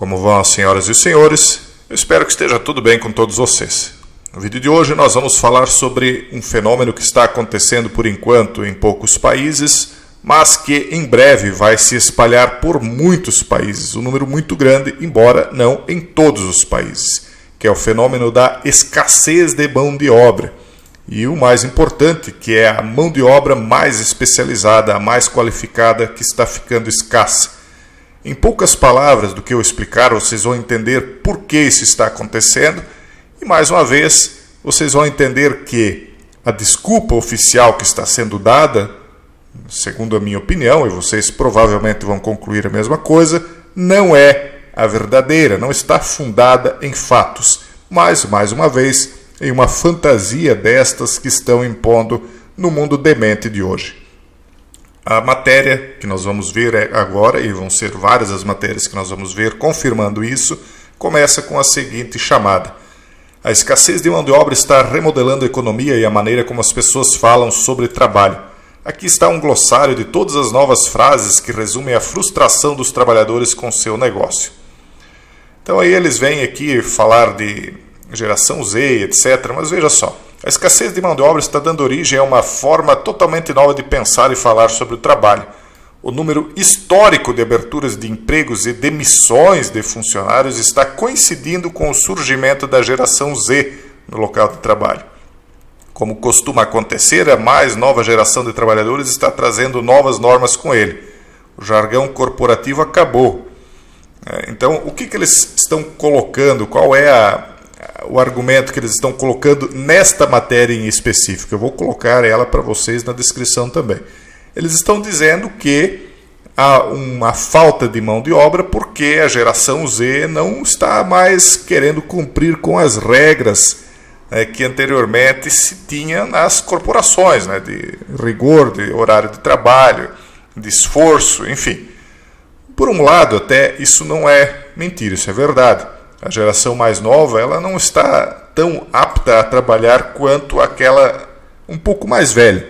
Como vão as senhoras e os senhores? Eu espero que esteja tudo bem com todos vocês. No vídeo de hoje nós vamos falar sobre um fenômeno que está acontecendo por enquanto em poucos países, mas que em breve vai se espalhar por muitos países, um número muito grande, embora não em todos os países, que é o fenômeno da escassez de mão de obra. E o mais importante, que é a mão de obra mais especializada, a mais qualificada, que está ficando escassa. Em poucas palavras do que eu explicar, vocês vão entender por que isso está acontecendo e, mais uma vez, vocês vão entender que a desculpa oficial que está sendo dada, segundo a minha opinião, e vocês provavelmente vão concluir a mesma coisa, não é a verdadeira, não está fundada em fatos, mas, mais uma vez, em uma fantasia destas que estão impondo no mundo demente de hoje. A matéria que nós vamos ver agora, e vão ser várias as matérias que nós vamos ver confirmando isso, começa com a seguinte chamada: a escassez de mão de obra está remodelando a economia e a maneira como as pessoas falam sobre trabalho. Aqui está um glossário de todas as novas frases que resumem a frustração dos trabalhadores com seu negócio. Então aí eles vêm aqui falar de geração Z, etc. Mas veja só, a escassez de mão de obra está dando origem a uma forma totalmente nova de pensar e falar sobre o trabalho. O número histórico de aberturas de empregos e demissões de funcionários está coincidindo com o surgimento da geração Z no local de trabalho. Como costuma acontecer, a mais nova geração de trabalhadores está trazendo novas normas com ele. O jargão corporativo acabou. Então, o que eles estão colocando? Qual é o argumento que eles estão colocando nesta matéria em específico? Eu vou colocar ela para vocês na descrição também. Eles estão dizendo que há uma falta de mão de obra porque a geração Z não está mais querendo cumprir com as regras que anteriormente se tinha nas corporações, de rigor, de horário de trabalho, de esforço, enfim. Por um lado, até isso não é mentira, isso é verdade. A geração mais nova ela não está tão apta a trabalhar quanto aquela um pouco mais velha,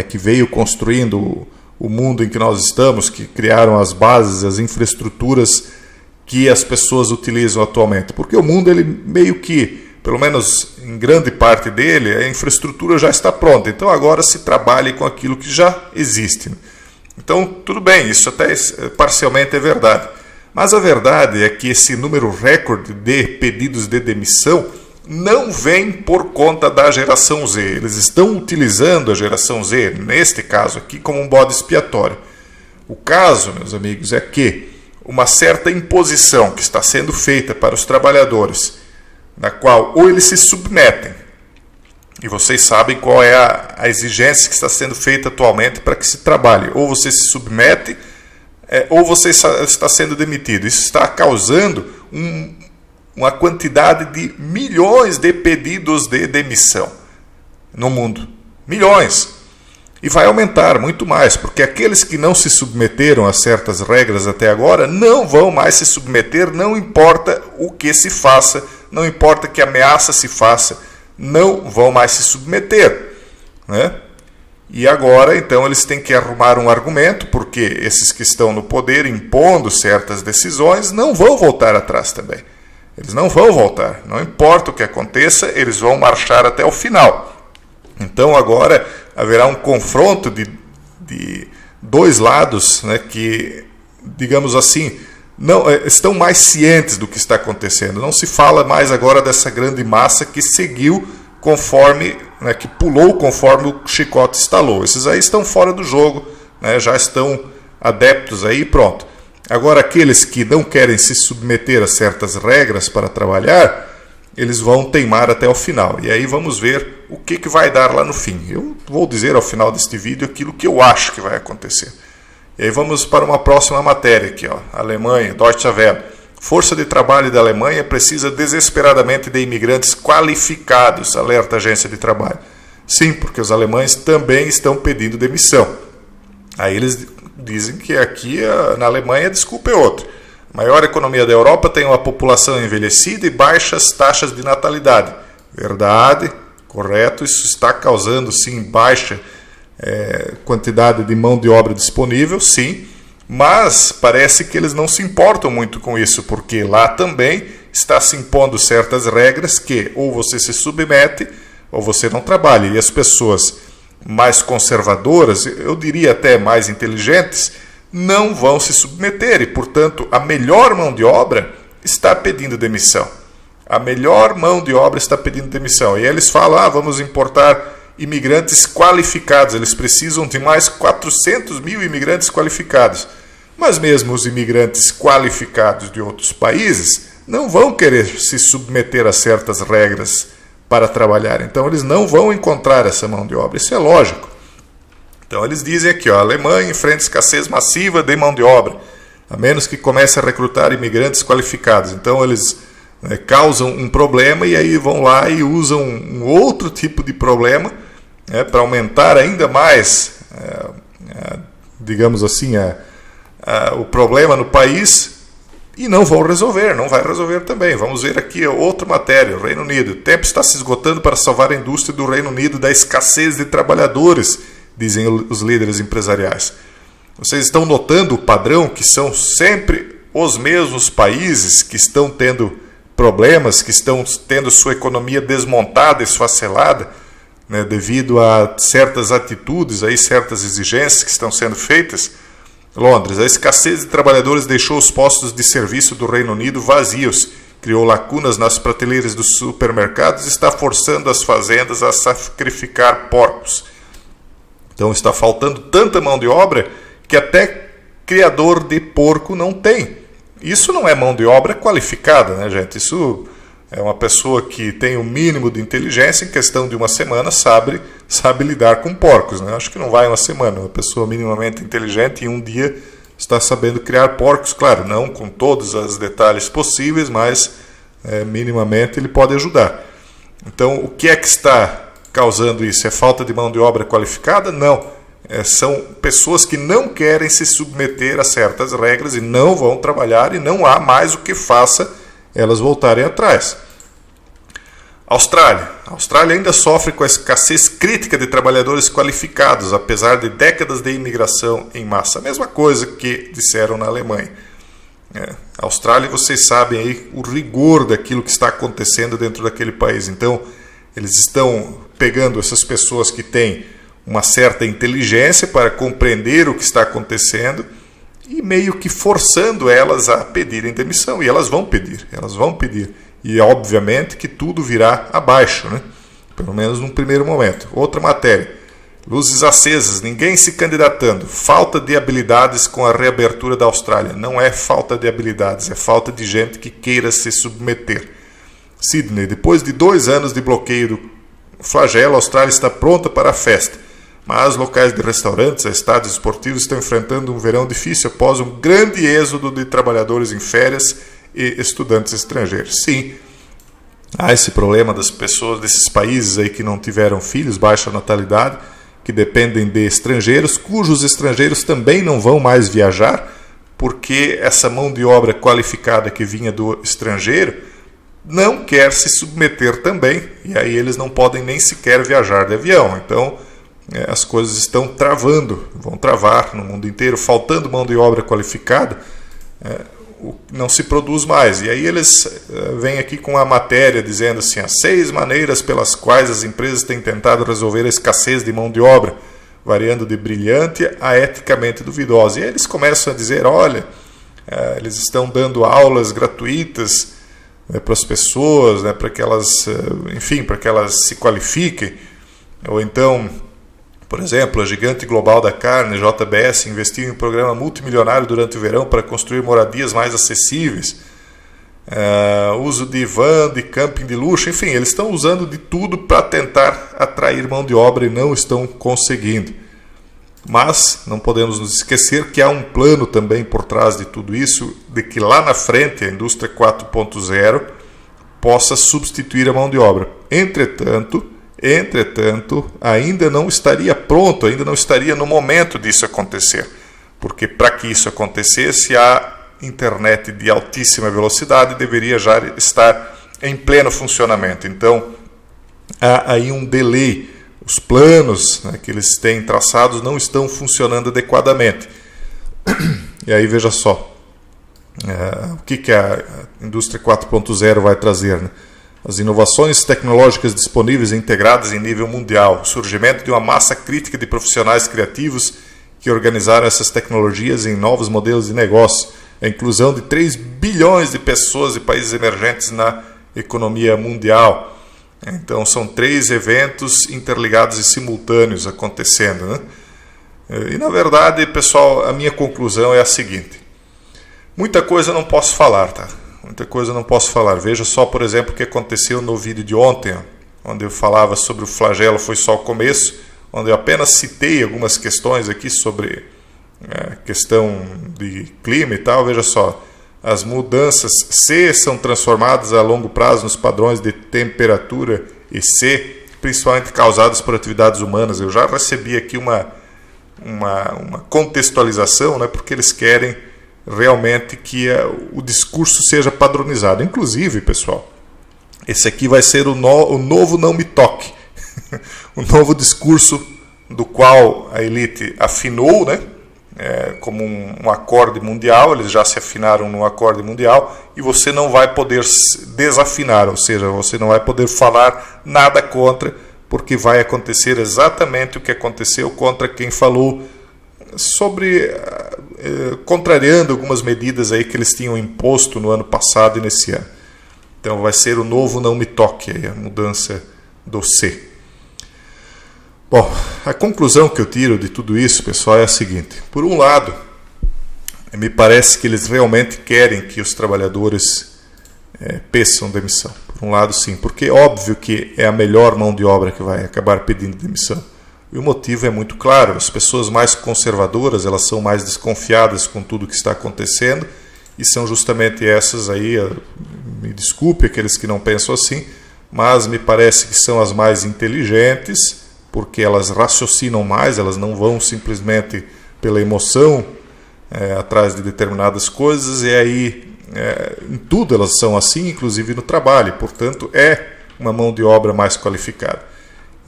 que veio construindo o mundo em que nós estamos, que criaram as bases, as infraestruturas que as pessoas utilizam atualmente. Porque o mundo, ele meio que, pelo menos em grande parte dele, a infraestrutura já está pronta. Então agora se trabalha com aquilo que já existe. Então tudo bem, isso até parcialmente é verdade. Mas a verdade é que esse número recorde de pedidos de demissão não vem por conta da geração Z. Eles estão utilizando a geração Z, neste caso aqui, como um bode expiatório. O caso, meus amigos, é que uma certa imposição que está sendo feita para os trabalhadores, na qual ou eles se submetem, e vocês sabem qual é a exigência que está sendo feita atualmente para que se trabalhe, ou você se submete, ou você está sendo demitido. Isso está causando uma quantidade de milhões de pedidos de demissão no mundo. Milhões. E vai aumentar muito mais, porque aqueles que não se submeteram a certas regras até agora não vão mais se submeter, não importa o que se faça, não importa que ameaça se faça, não vão mais se submeter, E agora, então, eles têm que arrumar um argumento, porque esses que estão no poder impondo certas decisões não vão voltar atrás também. Eles não vão voltar. Não importa o que aconteça, eles vão marchar até o final. Então, agora, haverá um confronto de dois lados, que, digamos assim, não estão mais cientes do que está acontecendo. Não se fala mais agora dessa grande massa que seguiu conforme, que pulou conforme o chicote estalou. Esses aí estão fora do jogo, já estão adeptos aí, pronto. Agora, aqueles que não querem se submeter a certas regras para trabalhar, eles vão teimar até o final. E aí vamos ver o que vai dar lá no fim. Eu vou dizer ao final deste vídeo aquilo que eu acho que vai acontecer. E aí vamos para uma próxima matéria aqui, Alemanha, Deutsche Welle. Força de trabalho da Alemanha precisa desesperadamente de imigrantes qualificados, alerta a agência de trabalho. Sim, porque os alemães também estão pedindo demissão. Aí eles dizem que aqui na Alemanha a desculpa é outra. A maior economia da Europa tem uma população envelhecida e baixas taxas de natalidade. Verdade, correto, isso está causando sim baixa quantidade de mão de obra disponível, sim. Mas parece que eles não se importam muito com isso, porque lá também está se impondo certas regras que ou você se submete ou você não trabalha. E as pessoas mais conservadoras, eu diria até mais inteligentes, não vão se submeter e, portanto, a melhor mão de obra está pedindo demissão. A melhor mão de obra está pedindo demissão. E eles falam, vamos importar imigrantes qualificados. Eles precisam de mais 400 mil imigrantes qualificados. Mas mesmo os imigrantes qualificados de outros países não vão querer se submeter a certas regras para trabalhar. Então eles não vão encontrar essa mão de obra. Isso é lógico. Então eles dizem aqui, a Alemanha enfrenta escassez massiva de mão de obra, a menos que comece a recrutar imigrantes qualificados. Então eles causam um problema e aí vão lá e usam um outro tipo de problema para aumentar ainda mais, digamos assim, o problema no país, e não vão resolver, não vai resolver também. Vamos ver aqui outra matéria, o Reino Unido. O tempo está se esgotando para salvar a indústria do Reino Unido da escassez de trabalhadores, dizem os líderes empresariais. Vocês estão notando o padrão que são sempre os mesmos países que estão tendo problemas, que estão tendo sua economia desmontada, esfacelada, devido a certas atitudes, aí, certas exigências que estão sendo feitas. Londres, a escassez de trabalhadores deixou os postos de serviço do Reino Unido vazios, criou lacunas nas prateleiras dos supermercados e está forçando as fazendas a sacrificar porcos. Então está faltando tanta mão de obra que até criador de porco não tem. Isso não é mão de obra qualificada, né, gente? Isso é uma pessoa que tem o mínimo de inteligência, em questão de uma semana sabe lidar com porcos, né? Acho que não vai uma semana, uma pessoa minimamente inteligente em um dia está sabendo criar porcos, claro, não com todos os detalhes possíveis, mas minimamente ele pode ajudar. Então, o que é que está causando isso? É falta de mão de obra qualificada? Não. São pessoas que não querem se submeter a certas regras e não vão trabalhar, e não há mais o que faça elas voltarem atrás. Austrália. A Austrália ainda sofre com a escassez crítica de trabalhadores qualificados, apesar de décadas de imigração em massa. A mesma coisa que disseram na Alemanha. A Austrália, vocês sabem aí o rigor daquilo que está acontecendo dentro daquele país. Então, eles estão pegando essas pessoas que têm uma certa inteligência para compreender o que está acontecendo e meio que forçando elas a pedirem demissão. E elas vão pedir. E obviamente que tudo virá abaixo, né? Pelo menos num primeiro momento. Outra matéria. Luzes acesas, ninguém se candidatando. Falta de habilidades com a reabertura da Austrália. Não é falta de habilidades, é falta de gente que queira se submeter. Sydney, depois de 2 anos de bloqueio do flagelo, a Austrália está pronta para a festa. Mas locais de restaurantes, estádios esportivos estão enfrentando um verão difícil após um grande êxodo de trabalhadores em férias e estudantes estrangeiros. Sim, há esse problema das pessoas desses países aí que não tiveram filhos, baixa natalidade, que dependem de estrangeiros, cujos estrangeiros também não vão mais viajar, porque essa mão de obra qualificada que vinha do estrangeiro não quer se submeter também, e aí eles não podem nem sequer viajar de avião. Então, as coisas estão travando, vão travar no mundo inteiro, faltando mão de obra qualificada, não se produz mais. E aí eles vêm aqui com a matéria dizendo assim, as 6 maneiras pelas quais as empresas têm tentado resolver a escassez de mão de obra, variando de brilhante a eticamente duvidosa. E aí eles começam a dizer, olha, eles estão dando aulas gratuitas para as pessoas, para que elas, enfim, para que elas se qualifiquem. Ou então, por exemplo, a gigante global da carne, JBS, investiu em um programa multimilionário durante o verão para construir moradias mais acessíveis. Uso de van, de camping de luxo, enfim, eles estão usando de tudo para tentar atrair mão de obra e não estão conseguindo. Mas não podemos nos esquecer que há um plano também por trás de tudo isso, de que lá na frente a indústria 4.0 possa substituir a mão de obra. Entretanto, ainda não estaria pronto, ainda não estaria no momento disso acontecer. Porque para que isso acontecesse, a internet de altíssima velocidade deveria já estar em pleno funcionamento. Então, há aí um delay. Os planos que eles têm traçados não estão funcionando adequadamente. E aí veja só, o que a indústria 4.0 vai trazer, né? As inovações tecnológicas disponíveis e integradas em nível mundial, o surgimento de uma massa crítica de profissionais criativos que organizaram essas tecnologias em novos modelos de negócio, a inclusão de 3 bilhões de pessoas de países emergentes na economia mundial. Então são 3 eventos interligados e simultâneos acontecendo, né? E na verdade, pessoal, a minha conclusão é a seguinte: muita coisa eu não posso falar, tá? Muita coisa eu não posso falar. Veja só, por exemplo, o que aconteceu no vídeo de ontem, onde eu falava sobre o flagelo, foi só o começo, onde eu apenas citei algumas questões aqui sobre questão de clima e tal. Veja só, as mudanças C são transformadas a longo prazo nos padrões de temperatura e C, principalmente causadas por atividades humanas. Eu já recebi aqui uma contextualização, né, porque eles querem realmente que o discurso seja padronizado. Inclusive, pessoal, esse aqui vai ser o novo Não Me Toque, o novo discurso do qual a elite afinou, né, como um acorde mundial. Eles já se afinaram no acorde mundial e você não vai poder desafinar, ou seja, você não vai poder falar nada contra, porque vai acontecer exatamente o que aconteceu contra quem falou sobre contrariando algumas medidas aí que eles tinham imposto no ano passado e nesse ano. Então vai ser o novo Não Me Toque, a mudança do C. Bom, a conclusão que eu tiro de tudo isso, pessoal, é a seguinte: por um lado, me parece que eles realmente querem que os trabalhadores peçam demissão. Por um lado, sim, porque é óbvio que é a melhor mão de obra que vai acabar pedindo demissão. E o motivo é muito claro: as pessoas mais conservadoras, elas são mais desconfiadas com tudo que está acontecendo, e são justamente essas aí, me desculpe aqueles que não pensam assim, mas me parece que são as mais inteligentes, porque elas raciocinam mais, elas não vão simplesmente pela emoção atrás de determinadas coisas, e aí em tudo elas são assim, inclusive no trabalho, portanto é uma mão de obra mais qualificada.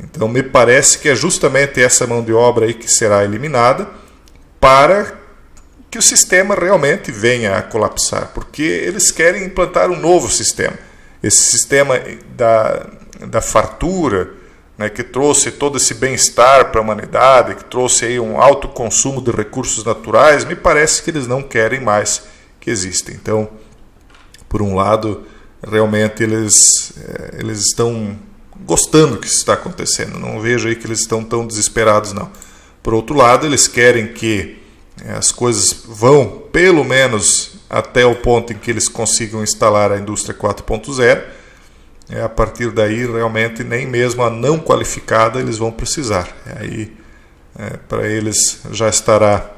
Então me parece que é justamente essa mão de obra aí que será eliminada para que o sistema realmente venha a colapsar, porque eles querem implantar um novo sistema. Esse sistema da fartura, né, que trouxe todo esse bem-estar para a humanidade, que trouxe aí um alto consumo de recursos naturais, me parece que eles não querem mais que exista. Então, por um lado, realmente eles estão gostando do que está acontecendo. Não vejo aí que eles estão tão desesperados, não. Por outro lado, eles querem que as coisas vão, pelo menos, até o ponto em que eles consigam instalar a indústria 4.0. A partir daí, realmente, nem mesmo a não qualificada eles vão precisar. Aí, para eles, já estará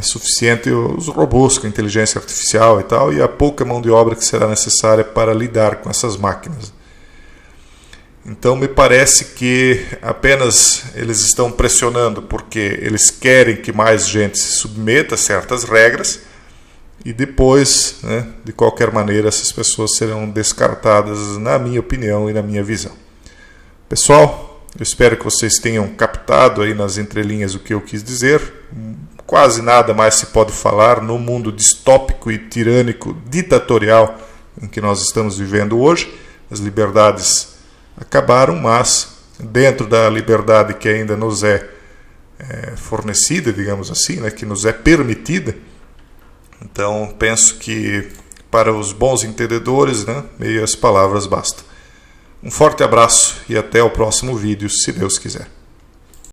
suficiente os robôs com inteligência artificial e tal, e a pouca mão de obra que será necessária para lidar com essas máquinas. Então me parece que apenas eles estão pressionando porque eles querem que mais gente se submeta a certas regras, e depois, né, de qualquer maneira, essas pessoas serão descartadas, na minha opinião e na minha visão. Pessoal, eu espero que vocês tenham captado aí nas entrelinhas o que eu quis dizer. Quase nada mais se pode falar no mundo distópico e tirânico, ditatorial em que nós estamos vivendo hoje. As liberdades acabaram, mas dentro da liberdade que ainda nos é fornecida, digamos assim, né, que nos é permitida. Então penso que para os bons entendedores, né, meias palavras bastam. Um forte abraço e até o próximo vídeo, se Deus quiser.